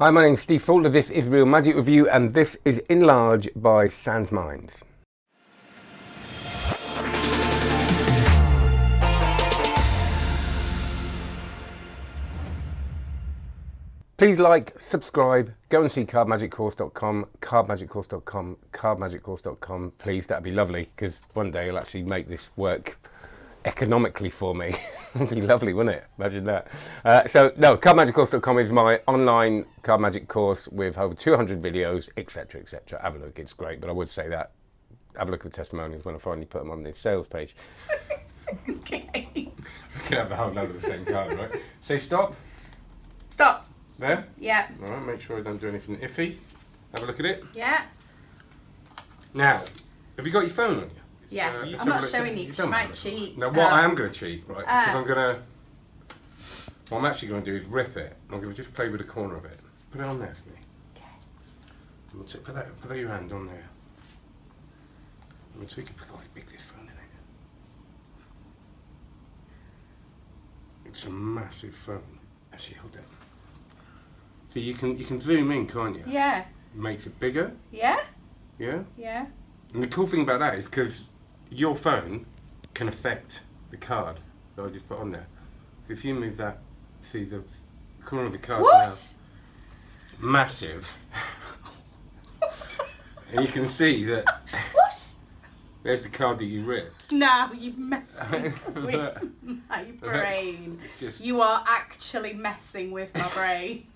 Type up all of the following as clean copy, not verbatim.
Hi, my name's Steve Faulkner. This is Real Magic Review, and this is Enlarge by SansMinds. Please like, subscribe, go and see cardmagiccourse.com, cardmagiccourse.com, cardmagiccourse.com. Please, that'd be lovely, because one day I'll actually make this work economically for me. It'd be lovely, wouldn't it? Imagine that. Cardmagiccourse.com is my online card magic course with over 200 videos, etc., etc. Have a look, it's great, but I would say that. Have a look at the testimonials when I finally put them on the sales page. Okay. I can have a whole load of the same card, right? Say stop. Stop. There? Yeah. All right, make sure I don't do anything iffy. Have a look at it. Yeah. Now, have you got your phone on you? Yeah. I'm not showing you because you might cheat. Now, what I am going to cheat, right? Because I'm going to... What I'm actually going to do is rip it. I'm going to just play with the corner of it. Put it on there for me. Okay. I'm going to put that your hand on there. I'm going to take it before I pick this phone in it. It's a massive phone. Actually, hold it. So you can zoom in, can't you? Yeah. Makes it bigger. Yeah? Yeah? Yeah. And the cool thing about that is because your phone can affect the card that I just put on there. So if you move that, see the corner of the card What? now, massive. And you can see that What? there's the card that you ripped. No, you're messing with my brain. You are actually messing with my brain.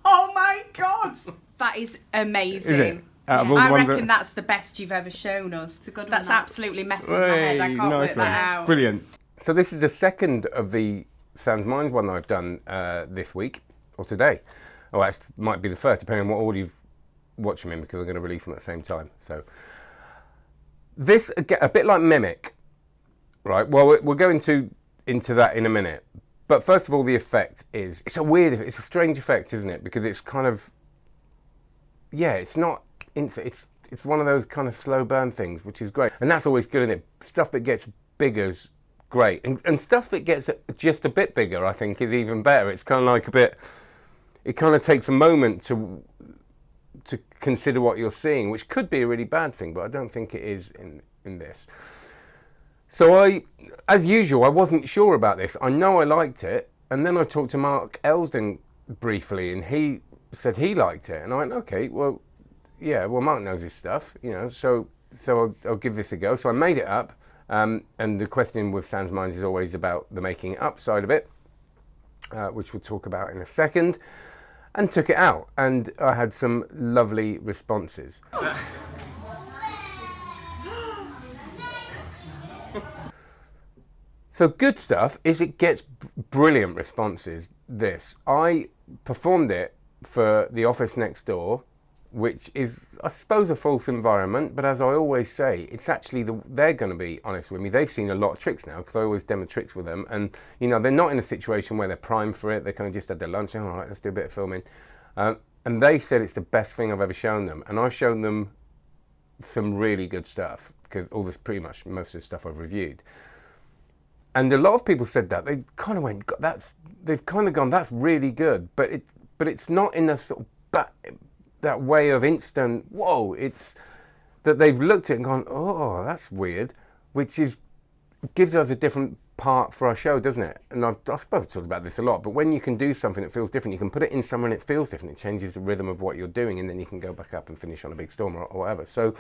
Oh my God. That is amazing. Is it? I reckon that's the best you've ever shown us. It's a good one. That's absolutely messing with my head. I can't work that out. Brilliant. So this is the second of the SansMinds one that I've done this week, or today. Oh, it might be the first, depending on what order you've watched them in, because I'm going to release them at the same time. So this, a bit like Mimic, right? Well, we'll go into that in a minute. But first of all, the effect is, it's a strange effect, isn't it? Because it's kind of, yeah, it's not, it's one of those kind of slow burn things, which is great. And that's always good, isn't it? Stuff that gets bigger's great. And stuff that gets just a bit bigger, I think, is even better. It's kind of like it kind of takes a moment to consider what you're seeing, which could be a really bad thing, but I don't think it is in this. So as usual, I wasn't sure about this. I know I liked it, and then I talked to Mark Elsden briefly, and he said he liked it, and I went, okay, well, yeah, well, Mark knows his stuff, you know, so I'll give this a go. So I made it up, and the question with SansMinds is always about the making it up side of it, which we'll talk about in a second, and took it out, and I had some lovely responses. So good stuff is it gets brilliant responses, this. I performed it for the office next door, which is, I suppose, a false environment, but as I always say, it's actually, they're going to be honest with me. They've seen a lot of tricks now, because I always demo tricks with them, and, you know, they're not in a situation where they're primed for it. They kind of just had their lunch, and, all right, let's do a bit of filming. And they said it's the best thing I've ever shown them, and I've shown them some really good stuff, because all this, pretty much most of the stuff I've reviewed. And a lot of people said that. They kind of went, they've kind of gone, that's really good. But it's not in a sort of that way of instant, whoa, it's that they've looked at it and gone, oh, that's weird, which gives us a different part for our show, doesn't it? And I suppose I've talked about this a lot, but when you can do something that feels different, you can put it in somewhere and it feels different. It changes the rhythm of what you're doing, and then you can go back up and finish on a big storm or whatever. So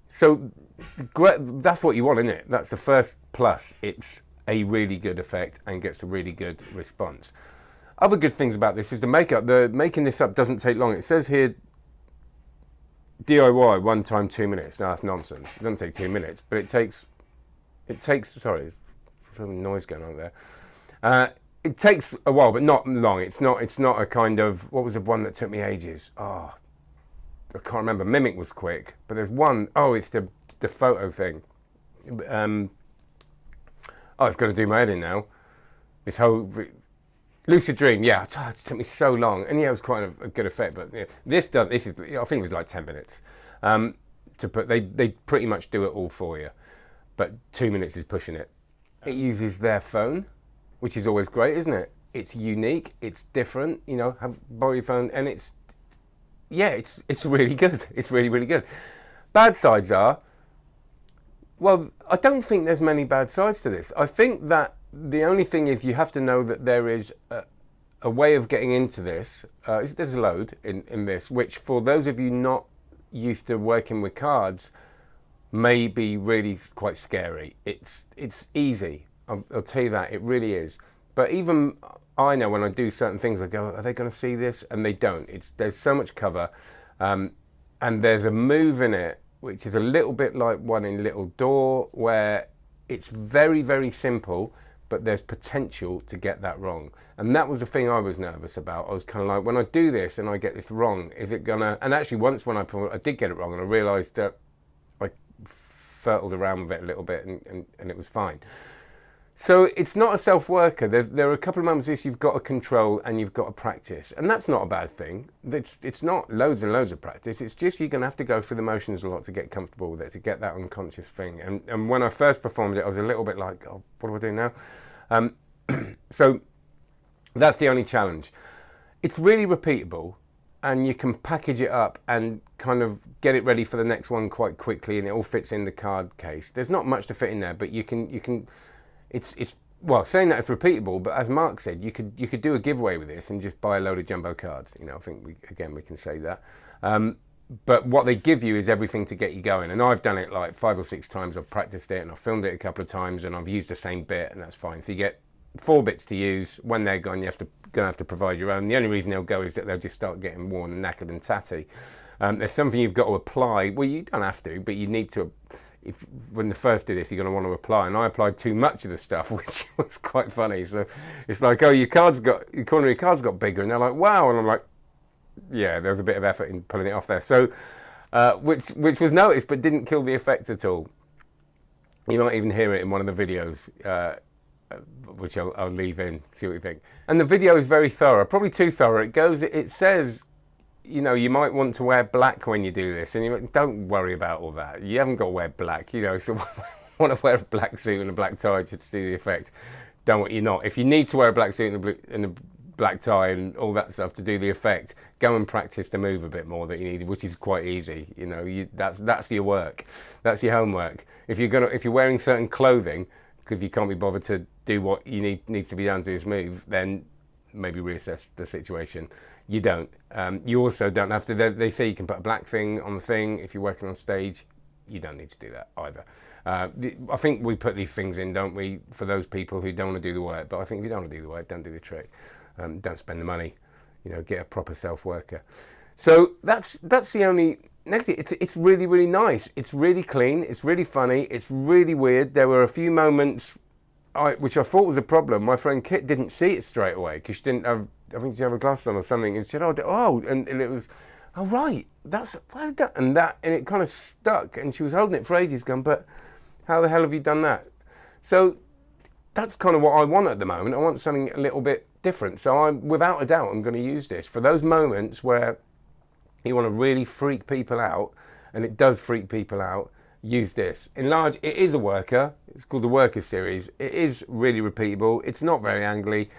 that's what you want, isn't it? That's the first plus. It's a really good effect and gets a really good response. Other good things about this is the makeup. Making this up doesn't take long. It says here, DIY, 1 time 2 minutes. Now that's nonsense. It doesn't take 2 minutes, but it takes, sorry, there's some noise going on there. It takes a while, but not long. It's not a kind of, what was the one that took me ages? Oh, I can't remember. Mimic was quick, but there's one, it's the photo thing. It's going to do my head in now. This whole Lucid Dream, yeah, it took me so long, and yeah, it was quite a good effect. But yeah, this is, I think it was like 10 minutes to put. They pretty much do it all for you, but 2 minutes is pushing it. It uses their phone, which is always great, isn't it? it's unique, it's different, you know, borrow your phone, and it's really good. It's really, really good. Bad sides are, well, I don't think there's many bad sides to this. I think that the only thing is you have to know that there is a way of getting into this. There's a load in this, which for those of you not used to working with cards may be really quite scary. It's easy. I'll tell you that, it really is. But even I know when I do certain things, I go, are they going to see this? And they don't. There's so much cover, and there's a move in it which is a little bit like one in Little Door, where it's very, very simple, but there's potential to get that wrong. And that was the thing I was nervous about. I was kind of like, when I do this and I get this wrong, is it gonna... And actually once when I did get it wrong, and I realised that I fertled around with it a little bit and it was fine. So it's not a self-worker. There are a couple of moments this you've got to control and you've got to practice. And that's not a bad thing. It's not loads and loads of practice. It's just you're going to have to go through the motions a lot to get comfortable with it, to get that unconscious thing. And when I first performed it, I was a little bit like, oh, what do I do now? So that's the only challenge. It's really repeatable, and you can package it up and kind of get it ready for the next one quite quickly, and it all fits in the card case. There's not much to fit in there, but you can it's well, saying that it's repeatable, but as Mark said, you could do a giveaway with this and just buy a load of jumbo cards. You know, I think we can say that. But what they give you is everything to get you going. And I've done it like 5 or 6 times. I've practiced it and I've filmed it a couple of times and I've used the same bit, and that's fine. So you get 4 bits to use. When they're gone, you're gonna have to provide your own. The only reason they'll go is that they'll just start getting worn and knackered and tatty. There's something you've got to apply. Well, you don't have to, but you need to. When you first do this, you're going to want to apply, and I applied too much of the stuff, which was quite funny. So it's like, oh, your corner of your cards got bigger, and they're like, wow, and I'm like, yeah, there was a bit of effort in pulling it off there. So, which was noticed, but didn't kill the effect at all. You might even hear it in one of the videos, which I'll leave in, see what you think. And the video is very thorough, probably too thorough. It says, you know, you might want to wear black when you do this, and don't worry about all that. You haven't got to wear black, you know, so want to wear a black suit and a black tie to do the effect. You're not. If you need to wear a black suit and a black tie and all that stuff to do the effect, go and practice the move a bit more that you need, which is quite easy. You know, that's your work, that's your homework. If you're wearing certain clothing, because you can't be bothered to do what you need to be done to this move, then maybe reassess the situation. You don't. You also don't have to. They say you can put a black thing on the thing if you're working on stage. You don't need to do that either. I think we put these things in, don't we, for those people who don't want to do the work. But I think if you don't want to do the work, don't do the trick. Don't spend the money. You know, get a proper self-worker. So that's the only negative. It's really, really nice. It's really clean. It's really funny. It's really weird. There were a few moments which I thought was a problem. My friend Kit didn't see it straight away because she didn't have. I think she had a glass on or something, and she said, "Oh," and it was, "Oh right, that's why did that," and it kind of stuck, and she was holding it for ages, going, "But how the hell have you done that?" So that's kind of what I want at the moment. I want something a little bit different. So without a doubt, I'm going to use this for those moments where you want to really freak people out, and it does freak people out. Use this. Enlarge. It is a worker. It's called the Worker Series. It is really repeatable. It's not very angly.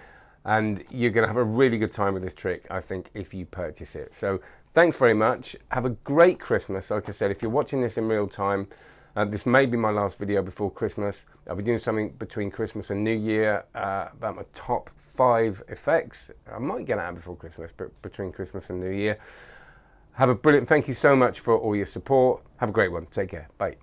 And you're going to have a really good time with this trick, I think, if you purchase it. So thanks very much. Have a great Christmas. Like I said, if you're watching this in real time, this may be my last video before Christmas. I'll be doing something between Christmas and New Year about my top 5 effects. I might get it out before Christmas, but between Christmas and New Year. Have a brilliant, thank you so much for all your support. Have a great one. Take care. Bye.